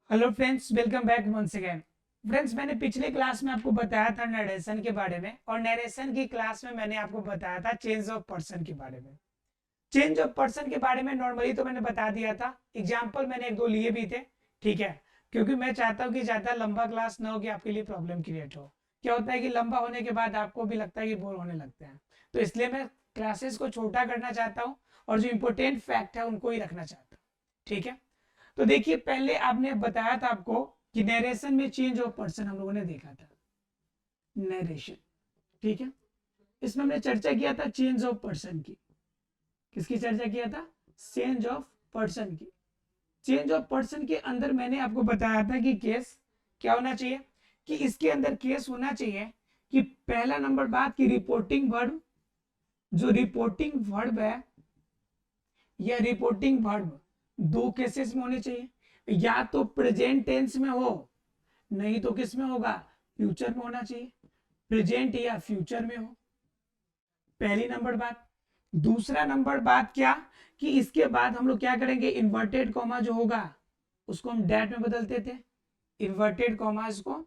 Hello friends, welcome back once again. Friends, मैंने पिछले class में आपको बताया था नरेशन के बारे में, और नरेशन की क्लास में मैंने आपको बताया था चेंज ऑफ पर्सन के बारे में। चेंज ऑफ पर्सन के बारे में नॉर्मली तो मैंने बता दिया था, एग्जाम्पल मैंने एक दो लिए भी थे। ठीक है, क्योंकि मैं चाहता हूँ कि ज़्यादा लंबा क्लास ना हो कि आपके लिए प्रॉब्लम क्रिएट हो। क्या होता है कि लंबा होने के बाद आपको भी लगता है कि बोर होने लगते हैं, तो इसलिए मैं क्लासेस को छोटा करना चाहता हूँ और जो इंपॉर्टेंट फैक्ट है उनको ही रखना चाहता हूँ। ठीक है, तो देखिए, पहले आपने बताया था आपको कि नरेशन में चेंज ऑफ पर्सन हम लोगों ने देखा था। नरेशन, ठीक है, इसमें हमने चर्चा किया था चेंज ऑफ पर्सन की। किसकी चर्चा किया था? चेंज ऑफ पर्सन की। चेंज ऑफ पर्सन के अंदर मैंने आपको बताया था कि केस क्या होना चाहिए, कि इसके अंदर केस होना चाहिए कि पहला नंबर बात की रिपोर्टिंग वर्ब, जो रिपोर्टिंग वर्ब है या रिपोर्टिंग वर्ब दो केसेस में होने चाहिए, या तो प्रेजेंट टेंस में हो, नहीं तो किस में होगा? फ्यूचर में होना चाहिए, प्रेजेंट या फ्यूचर में हो। पहली नंबर बात। दूसरा नंबर बात क्या, कि इसके बाद हम लोग क्या करेंगे, इन्वर्टेड कॉमा जो होगा उसको हम डैट में बदलते थे। इन्वर्टेड कॉमास को,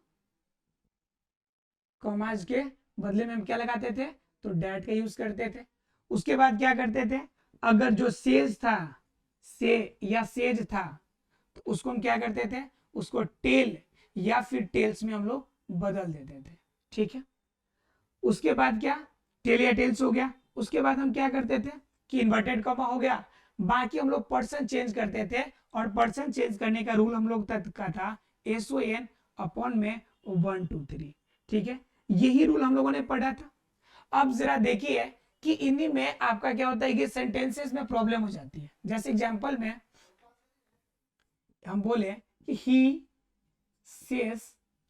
कॉमास के बदले में हम क्या लगाते थे? तो डैट का यूज करते थे। उसके बाद क्या करते थे, अगर जो सेज था, से या सेज था, तो उसको हम क्या करते थे? उसको टेल या फिर टेल्स में हम लोग बदल देते थे। ठीक है, उसके बाद क्या, टेल या टेल्स हो गया। उसके बाद हम क्या करते थे कि इन्वर्टेड कॉमा हो गया। बाकी हम लोग पर्सन चेंज करते थे, और पर्सन चेंज करने का रूल हम लोग तक का था SON अपॉन में 1 2 3। ठीक है, यही रूल हम लोगों ने पढ़ा था। अब जरा देखिए कि इन्हीं में आपका क्या होता है कि सेंटेंसेस में प्रॉब्लम हो जाती है। जैसे एग्जांपल में हम बोले कि he says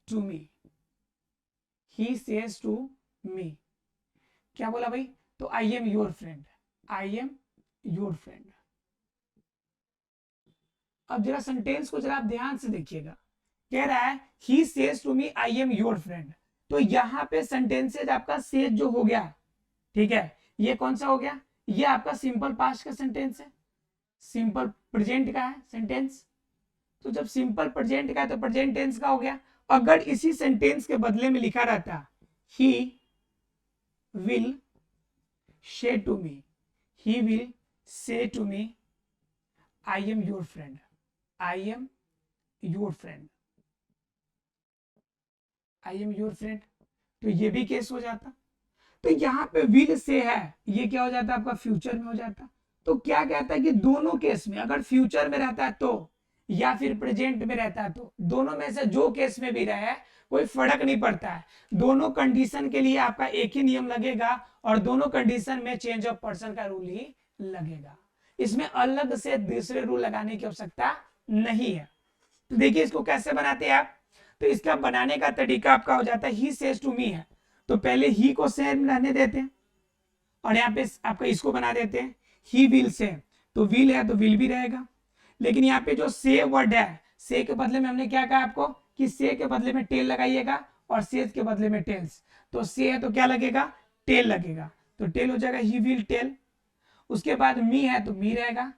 to me, he says to me, क्या बोला भाई? तो I am your friend, I am your friend. अब जरा सेंटेंस को जरा आप ध्यान से देखिएगा, कह रहा है he says to me I am your friend. तो यहां पे सेंटेंसेज आपका सेज जो हो गया, ठीक है, ये कौन सा हो गया? ये आपका सिंपल पास्ट का सेंटेंस है, सिंपल प्रेजेंट का है सेंटेंस। तो जब सिंपल प्रेजेंट का है तो प्रेजेंट टेंस का हो गया। अगर इसी सेंटेंस के बदले में लिखा रहता he will say to me, he will say to me I am your friend, I am your friend, I am your friend, तो ये भी केस हो जाता। तो यहाँ पे विल से है, ये क्या हो जाता? आपका फ्यूचर में हो जाता। तो क्या कहता है कि दोनों केस में, अगर फ्यूचर में रहता है तो, या फिर प्रेजेंट में रहता है तो, दोनों में से जो केस में भी रहे कोई फर्क नहीं पड़ता है। दोनों कंडीशन के लिए आपका एक ही नियम लगेगा, और दोनों कंडीशन में चेंज ऑफ पर्सन का रूल ही लगेगा। इसमें अलग से दूसरे रूल लगाने की आवश्यकता नहीं है। तो देखिए इसको कैसे बनाते हैं आप। तो इसका बनाने का तरीका आपका हो जाता है ही सेज टू मी है, तो पहले ही को से रहने देते हैं, और यहाँ पे आपका इसको बना देते हैं ही विल से, तो विल है तो विल भी रहेगा। लेकिन यहाँ पे जो से वर्ड है, से के बदले में हमने क्या कहा आपको कि से के बदले में टेल लगाइएगा, और सेज के बदले में टेल्स। तो से है तो क्या लगेगा? टेल लगेगा, तो टेल हो जाएगा ही विल टेल। उसके बाद मी है तो मी रहेगा,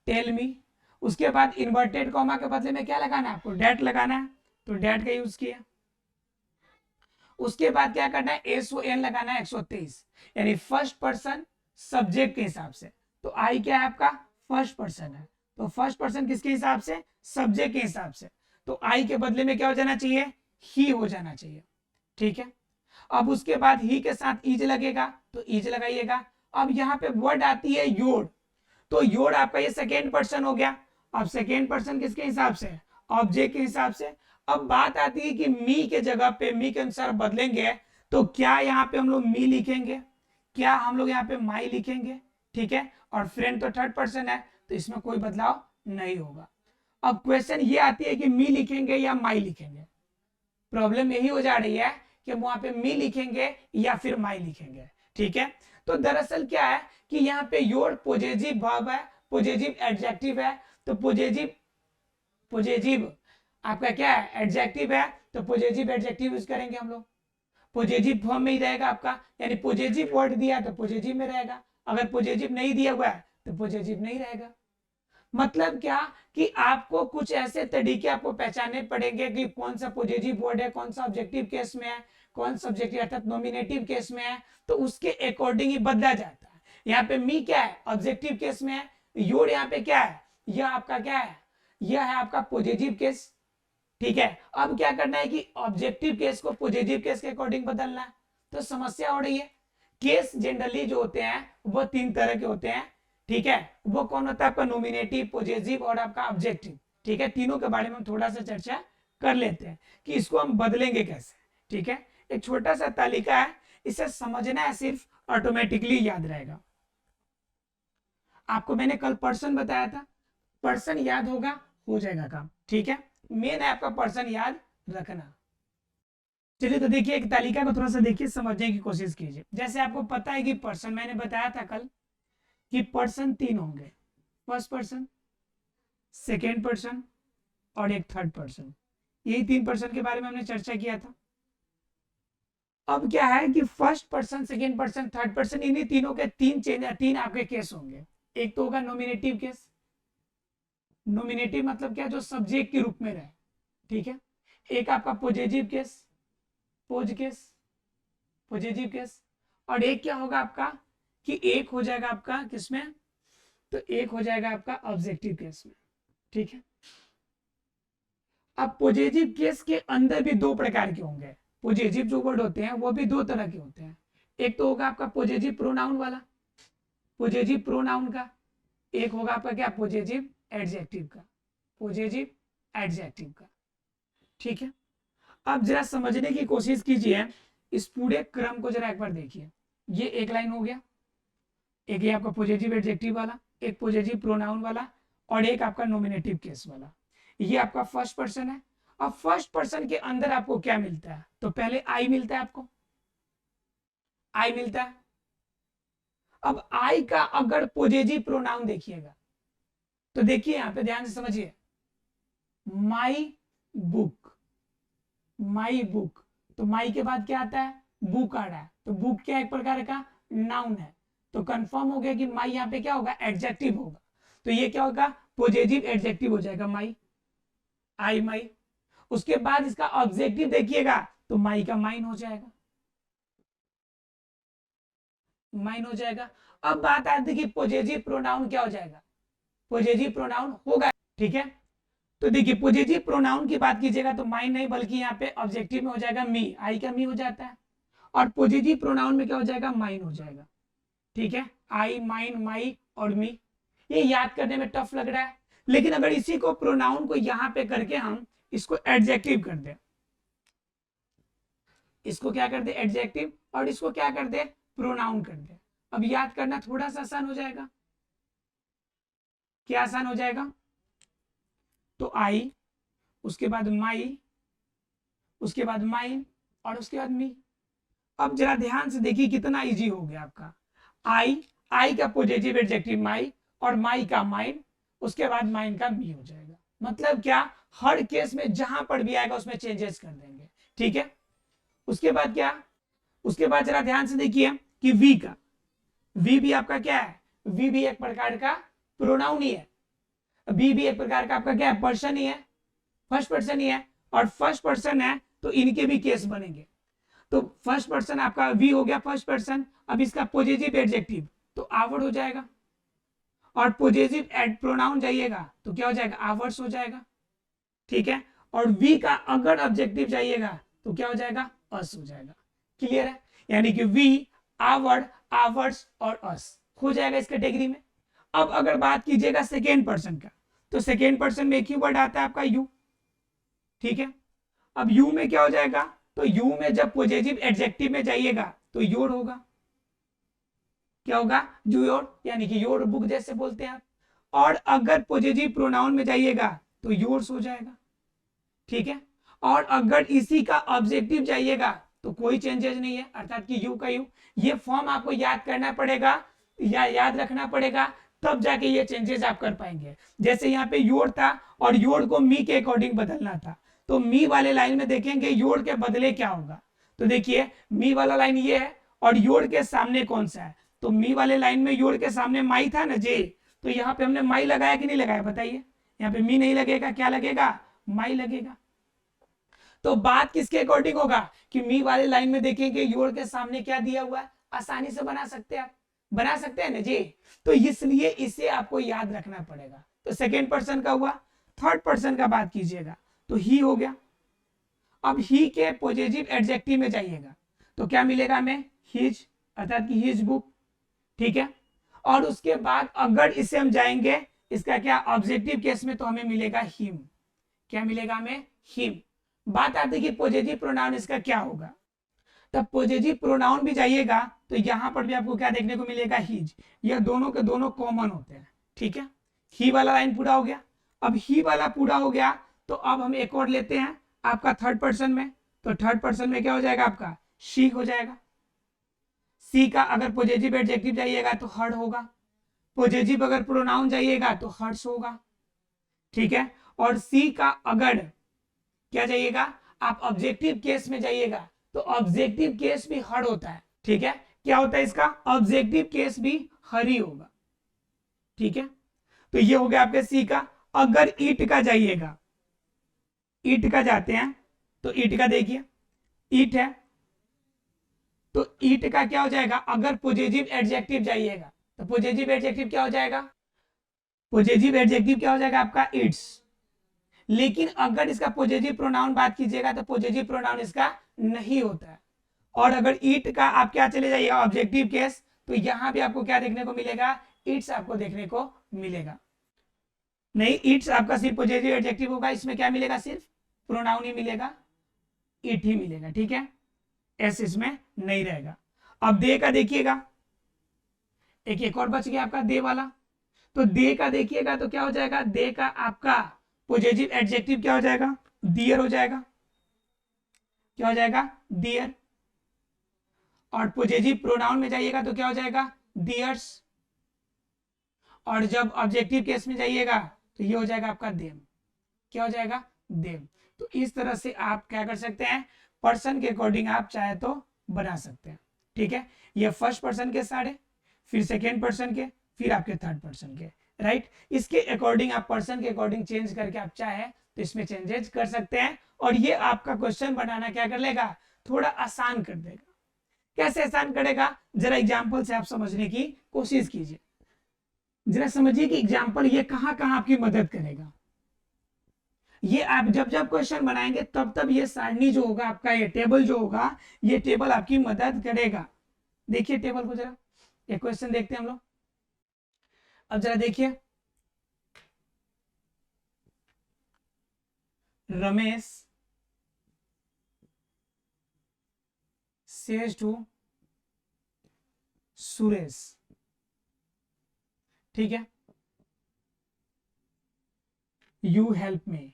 टेल मी। उसके बाद इन्वर्टेड कॉमा के बदले में क्या लगाना है आपको? डैट लगाना है, तो डैट का यूज किया। उसके बाद क्या करना है? SON लगाना है 123, यानी फर्स्ट पर्सन सब्जेक्ट के हिसाब से। तो आई क्या है आपका? फर्स्ट पर्सन है, तो फर्स्ट पर्सन किसके हिसाब से? सब्जेक्ट के हिसाब से। तो आई के बदले में क्या हो जाना चाहिए? ही हो जाना चाहिए। ठीक है, अब उसके बाद ही के साथ इज लगेगा, तो इज लगाइएगा। अब यहाँ पे वर्ड आती है योर, तो योर आपका ये सेकेंड पर्सन हो गया। अब सेकेंड पर्सन किसके हिसाब से? ऑब्जेक्ट के हिसाब से। अब बात आती है कि मी के जगह पे, मी के अनुसार बदलेंगे, तो क्या यहाँ पे हम लोग मी लिखेंगे, क्या हम लोग यहाँ पे माई लिखेंगे? ठीक है, और फ्रेंड तो थर्ड पर्सन है, तो इसमें कोई बदलाव नहीं होगा। अब क्वेश्चन ये आती है कि मी लिखेंगे या माई लिखेंगे। प्रॉब्लम यही हो जा रही है कि हम वहां पे मी लिखेंगे या फिर माई लिखेंगे। ठीक है, तो दरअसल क्या है कि यहाँ पे योर पॉजिटिव वर्ब है, पॉजिटिव एडजेक्टिव है, तो पॉजिटिव पॉजिटिव आपका क्या है? एडजेक्टिव है, तो पॉजिटिव एडजेक्टिव यूज करेंगे हम लोग। पॉजिटिव फॉर्म में ही रहेगा आपका, यानी पॉजिटिव वर्ड दिया है तो पॉजिटिव में रहेगा, अगर पॉजिटिव नहीं दिया हुआ है तो पॉजिटिव नहीं रहेगा। मतलब क्या कि आपको कुछ ऐसे तरीके आपको पहचानने पड़ेंगे कि कौन सा पॉजिटिव वर्ड है, कौन सा ऑब्जेक्टिव केस में है, कौन सा ऑब्जेक्टिव अर्थात नॉमिनेटिव केस में है, तो उसके अकॉर्डिंग ही बदला जाता है। यहाँ पे मी क्या है, ऑब्जेक्टिव केस में है। योर यहाँ पे क्या है, यह आपका क्या है, यह है आपका पॉजिटिव केस। ठीक है, अब क्या करना है कि ऑब्जेक्टिव केस को पॉजिटिव केस के अकॉर्डिंग बदलना है। तो समस्या हो रही है। केस जनरली जो होते हैं वो 3 तरह के होते हैं। ठीक है, वो कौन होता है, आपका नॉमिनेटिव, पॉजिटिव और आपका ऑब्जेक्टिव। ठीक है, तीनों के बारे में हम थोड़ा सा चर्चा कर लेते हैं कि इसको हम बदलेंगे कैसे। ठीक है, एक छोटा सा तालिका है, इसे समझना है सिर्फ, ऑटोमेटिकली याद रहेगा। आपको मैंने कल पर्सन बताया था, पर्सन याद होगा, हो जाएगा काम। ठीक है, मेन है आपका पर्सन याद रखना। चलिए तो देखिए, एक तालिका को थोड़ा सा देखिए, समझने की कोशिश कीजिए। जैसे आपको पता है कि पर्सन, मैंने बताया था कल कि पर्सन 3 होंगे, फर्स्ट पर्सन, सेकेंड पर्सन और एक थर्ड पर्सन। यही 3 पर्सन के बारे में हमने चर्चा किया था। अब क्या है कि first person, second person, third person, इन्हीं तीनों के 3 आपके केस होंगे। एक तो होगा नॉमिनेटिव केस। नॉमिनेटिव मतलब क्या, जो सब्जेक्ट के रूप में रहे। ठीक है, एक आपका positive case, pose case, positive case, और एक क्या होगा आपका कि एक हो जाएगा आपका किसमें, तो एक हो जाएगा आपका ऑब्जेक्टिव केस में। ठीक है, अब पॉजिटिव केस के अंदर भी 2 प्रकार के होंगे। पॉजिटिव जो वर्ड होते हैं वो भी 2 तरह के होते हैं। एक तो होगा आपका पॉजिटिव प्रोनाउन वाला, पॉजिटिव प्रोनाउन का। एक होगा आपका क्या, पॉजिटिव एडजेक्टिव का, पॉजिटिव एडजेक्टिव का। ठीक है, अब जरा समझने की कोशिश कीजिए, इस पूरे क्रम को जरा एक बार देखिए। ये एक लाइन हो गया, एक ये आपका पॉजिटिव एडजेक्टिव वाला, एक पॉजिटिव प्रोनाउन वाला, और एक आपका नॉमिनेटिव केस वाला। ये आपका फर्स्ट पर्सन है। अब फर्स्ट पर्सन के अंदर आपको क्या मिलता है, तो पहले आई मिलता है, आपको आई मिलता है। अब आई का अगर पॉजिटिव प्रोनाउन देखिएगा, तो देखिए यहां पे ध्यान से समझिए, माई बुक, माई बुक, तो माई के बाद क्या आता है, बुक आ रहा है, तो बुक क्या एक प्रकार का नाउन है, तो कंफर्म हो गया कि माई यहाँ पे क्या होगा, एडजेक्टिव होगा। तो ये क्या होगा, पॉजिटिव एडजेक्टिव हो जाएगा माई, आई माई। उसके बाद इसका ऑब्जेक्टिव देखिएगा, तो माई का माइन हो जाएगा, माइन हो जाएगा। अब बात आती है कि पॉजिटिव प्रोनाउन क्या हो जाएगा, पॉजिटिव प्रोनाउन होगा। ठीक है, तो देखिए पॉजिटिव प्रोनाउन की बात कीजिएगा तो माइन नहीं, बल्कि यहाँ पे ऑब्जेक्टिव में हो जाएगा मी, आई का मी हो जाता है, और पॉजिटिव प्रोनाउन में क्या हो जाएगा, माइन हो जाएगा। ठीक है, आई, माइन, माई और मी। ये याद करने में टफ लग रहा है, लेकिन अगर इसी को प्रोनाउन को यहाँ पे करके हम इसको एडजेक्टिव कर दे, इसको क्या कर दे, एडजेक्टिव, और इसको क्या कर दे, प्रोनाउन कर दे, अब याद करना थोड़ा सा आसान हो जाएगा। क्या आसान हो जाएगा, तो आई, उसके बाद माई, उसके बाद माइन, और उसके बाद मी। अब जरा ध्यान से देखिए कितना इजी हो गया आपका। आई, आई का पॉजिटिव एडजेक्टिव माई, और माई का माइन, उसके बाद माइन का मी हो जाएगा। मतलब क्या, हर केस में जहां पर भी आएगा उसमें चेंजेस कर देंगे। ठीक है, उसके बाद क्या, उसके बाद जरा ध्यान से देखिए कि वी का, वी भी आपका क्या है, वी भी एक प्रकार का प्रोनाउन ही है, वी भी एक प्रकार का आपका क्या है, पर्सन ही है, फर्स्ट पर्सन ही है, और फर्स्ट पर्सन है तो इनके भी केस बनेंगे। तो फर्स्ट पर्सन आपका वी हो गया फर्स्ट पर्सन, अब इसका पॉजिटिव एडजेक्टिव तो आवर हो जाएगा, और पॉजिटिव एड प्रोनाउन जाइएगा तो क्या हो जाएगा, आवर्स हो जाएगा। ठीक है, और वी का अगर ऑब्जेक्टिव जाइएगा तो क्या हो जाएगा, अस हो जाएगा। क्लियर है, यानी कि वी, आवर, आवर्स और अस हो जाएगा इस कैटेगरी में। अब अगर बात कीजिएगा सेकेंड पर्सन का, तो सेकेंड पर्सन में एक ही वर्ड आता है आपका यू। ठीक है, अब यू में क्या हो जाएगा, तो यू में जब पॉजिटिव एडजेक्टिव में जाइएगा तो योर होगा, क्या होगा, योर, यानी कि योर बुक जैसे बोलते हैं आप। और अगर पॉजिटिव प्रोनाउन में जाइएगा तो योर्स हो जाएगा। ठीक है, और अगर इसी का ऑब्जेक्टिव जाइएगा तो कोई चेंजेस नहीं है, अर्थात कि यू का यू। ये फॉर्म आपको याद करना पड़ेगा या याद रखना पड़ेगा, तब जाके ये चेंजेस आप कर पाएंगे। जैसे यहाँ पे योर था और योर को मी के अकॉर्डिंग बदलना था, तो मी वाले लाइन में देखेंगे योर के बदले क्या होगा, तो देखिए मी वाला लाइन ये है और योर के सामने कौन सा है, तो मी वाले लाइन में योर के सामने माई था ना जी, तो यहाँ पे हमने माई लगाया कि नहीं लगाया बताइए, यहाँ पे मी नहीं लगेगा, क्या लगेगा, माई लगेगा। तो बात किसके अकॉर्डिंग होगा कि मी वाले लाइन में देखेंगे योर के सामने क्या दिया हुआ है, आसानी से बना सकते हैं आप, बना सकते हैं ना जी। तो इसलिए इसे आपको याद रखना पड़ेगा। तो सेकेंड पर्सन का हुआ, थर्ड पर्सन का बात कीजिएगा तो ही हो गया। अब ही के पॉजिटिव एडजेक्टिव में जाइएगा तो क्या मिलेगा हमें, हिज, अर्थात कि हिज बुक, ठीक है। और उसके बाद अगर इसे हम जाएंगे इसका क्या ऑब्जेक्टिव केस में तो हमें मिलेगा हिम, क्या मिलेगा हमें, हिम। बात आती है कि पॉजिटिव प्रोनाउन इसका क्या होगा, तब पॉजिटिव प्रोनाउन भी जाइएगा तो यहां पर भी आपको क्या देखने को मिलेगा, हिज। यह दोनों के दोनों कॉमन होते हैं, ठीक है। ही वाला लाइन पूरा हो गया। अब ही वाला पूरा हो गया तो अब हम एक और लेते हैं आपका थर्ड पर्सन में। तो थर्ड पर्सन में क्या हो जाएगा आपका, शी हो जाएगा। सी का अगर पॉजिटिव एडजेक्टिव जाइएगा तो हर्ड होगा, पॉजिटिव अगर प्रोनाउन जाइएगा तो हर्ट्स होगा, ठीक है। और सी का अगर क्या जाइएगा आप ऑब्जेक्टिव केस में जाइएगा तो ऑब्जेक्टिव केस भी हर होता है, ठीक है। क्या होता है इसका, ऑब्जेक्टिव केस भी हर ही होगा, ठीक है। तो ये हो गया आपके सी का। अगर ईट का जाइएगा, ईट का जाते हैं तो ईट का देखिए, ईट है तो ईट का क्या हो जाएगा, अगर पॉजिटिव एडजेक्टिव जाइएगा तो पॉजिटिव एडजेक्टिव क्या हो जाएगा, पॉजिटिव एडजेक्टिव क्या हो जाएगा आपका, इट्स। लेकिन अगर इसका पॉजिटिव प्रोनाउन बात कीजिएगा तो पॉजिटिव प्रोनाउन इसका नहीं होता है। और अगर ईट का आप क्या चले जाइएगा ऑब्जेक्टिव केस तो यहां भी आपको क्या देखने को मिलेगा, इट्स आपको देखने को मिलेगा। नहीं, इट्स आपका सिर्फ पॉजिटिव एडजेक्टिव होगा, इसमें क्या मिलेगा, सिर्फ प्रोनाउन ही मिलेगा, इट ही मिलेगा, ठीक है। एस इसमें नहीं रहेगा। अब दे का देखिएगा, एक और बच गया आपका दे वाला। तो दे का देखिएगा तो क्या हो जाएगा, दे का आपका पॉजिटिव एडजेक्टिव क्या हो जाएगा, डियर हो जाएगा, क्या हो जाएगा, डियर। और पॉजिटिव प्रोनाउन में जाइएगा तो क्या हो जाएगा, डियर्स। और जब ऑब्जेक्टिव केस में जाइएगा तो ये हो जाएगा आपका देम, क्या हो जाएगा, देम। तो इस तरह से आप क्या कर सकते हैं, पर्सन के अकॉर्डिंग आप चाहे तो बना सकते हैं, ठीक है। ये फर्स्ट पर्सन के सारे, फिर सेकेंड पर्सन के, फिर आपके थर्ड पर्सन के, राइट। इसके अकॉर्डिंग आप पर्सन के अकॉर्डिंग चेंज करके आप चाहे तो इसमें चेंजेस कर सकते हैं। और ये आपका क्वेश्चन बनाना क्या कर लेगा, थोड़ा आसान कर देगा। कैसे आसान करेगा, जरा एग्जाम्पल से आप समझने की कोशिश कीजिए, जरा समझिए कि एग्जाम्पल ये कहां कहां आपकी मदद करेगा। ये आप जब जब क्वेश्चन बनाएंगे तब तब ये सारणी जो होगा आपका, ये टेबल जो होगा, ये टेबल आपकी मदद करेगा। देखिए टेबल को जरा, एक क्वेश्चन देखते हैं हम लोग। अब जरा देखिए, रमेश सेज टू सुरेश, ठीक है, you help me,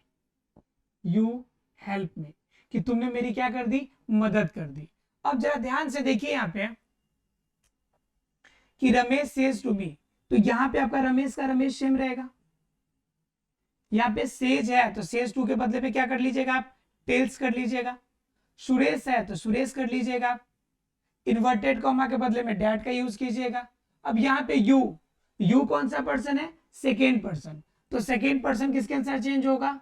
you help me, कि तुमने मेरी क्या कर दी, मदद कर दी। अब जरा ध्यान से देखिए यहां पे कि रमेश सेज टू मी, तो यहां पे आपका रमेश का रमेश सेम रहेगा। यहाँ पे सेज है तो सेज टू के बदले में क्या कर लीजिएगा आप, टेल्स कर लीजिएगा। सुरेश है तो सुरेश कर लीजिएगा आप, इन्वर्टेड कॉमा के बदले में डैट का यूज कीजिएगा। अब यहाँ पे यू, यू कौन सा पर्सन है, सेकेंड पर्सन, तो सेकेंड पर्सन किसके अनुसार चेंज होगा,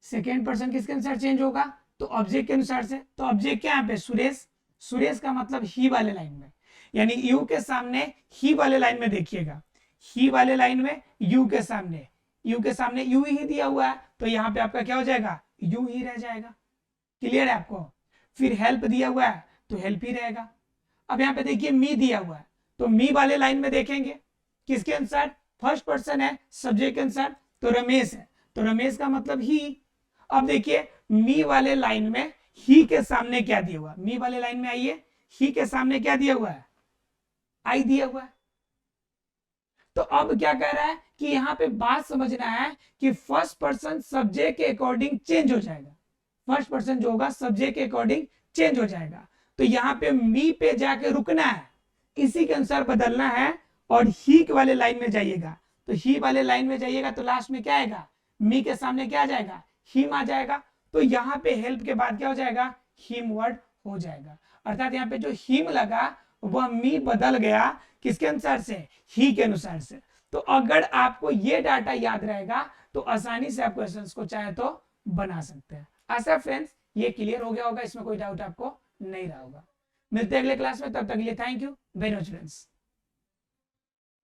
सेकेंड पर्सन किसके अनुसार चेंज होगा, तो ऑब्जेक्ट के अनुसार से। तो ऑब्जेक्ट क्या यहाँ पे, सुरेश, सुरेश का मतलब ही वाले लाइन में, यानी यू के सामने ही वाले लाइन में देखिएगा, ही वाले लाइन में यू के सामने, यू के सामने यू ही दिया हुआ है तो यहाँ पे आपका क्या हो जाएगा, यू ही रह जाएगा। क्लियर है आपको। फिर हेल्प दिया हुआ है तो हेल्प ही रहेगा। अब यहाँ पे देखिए मी दिया हुआ है तो मी वाले लाइन में देखेंगे किसके अनुसार, फर्स्ट पर्सन है, सब्जेक्ट के अनुसार, तो रमेश है तो रमेश का मतलब ही। अब देखिए मी वाले लाइन में ही के सामने क्या दिया हुआ, मी वाले लाइन में आइए, ही के सामने क्या दिया हुआ है, आई दिया हुआ है। तो अब क्या कह रहा है कि यहाँ पे बात समझना है कि फर्स्ट पर्सन सब्जेक्ट के अकॉर्डिंग चेंज हो जाएगा, फर्स्ट पर्सन जो होगा सब्जेक्ट के अकॉर्डिंग चेंज हो जाएगा। तो यहाँ पे मी पे जाके रुकना है, इसी के अनुसार बदलना है। और ही वाले लाइन में जाइएगा तो ही वाले लाइन में जाइएगा तो लास्ट में क्या आएगा, मी के सामने क्या आ जाएगा, हिम आ जाएगा। तो यहाँ पे हेल्प के बाद क्या हो जाएगा, हिम वर्ड हो जाएगा। अर्थात यहाँ पे जो हिम लगा वह मी बदल गया किसके अनुसार से, ही के अनुसार से। तो अगर आपको ये डाटा याद रहेगा तो आसानी से आप क्वेश्चंस को चाहे तो बना सकते हैं। ऐसा फ्रेंड्स ये क्लियर हो गया होगा, इसमें कोई डाउट आपको नहीं रहा होगा। मिलते हैं अगले क्लास में, तब तक के लिए thank you very much friends.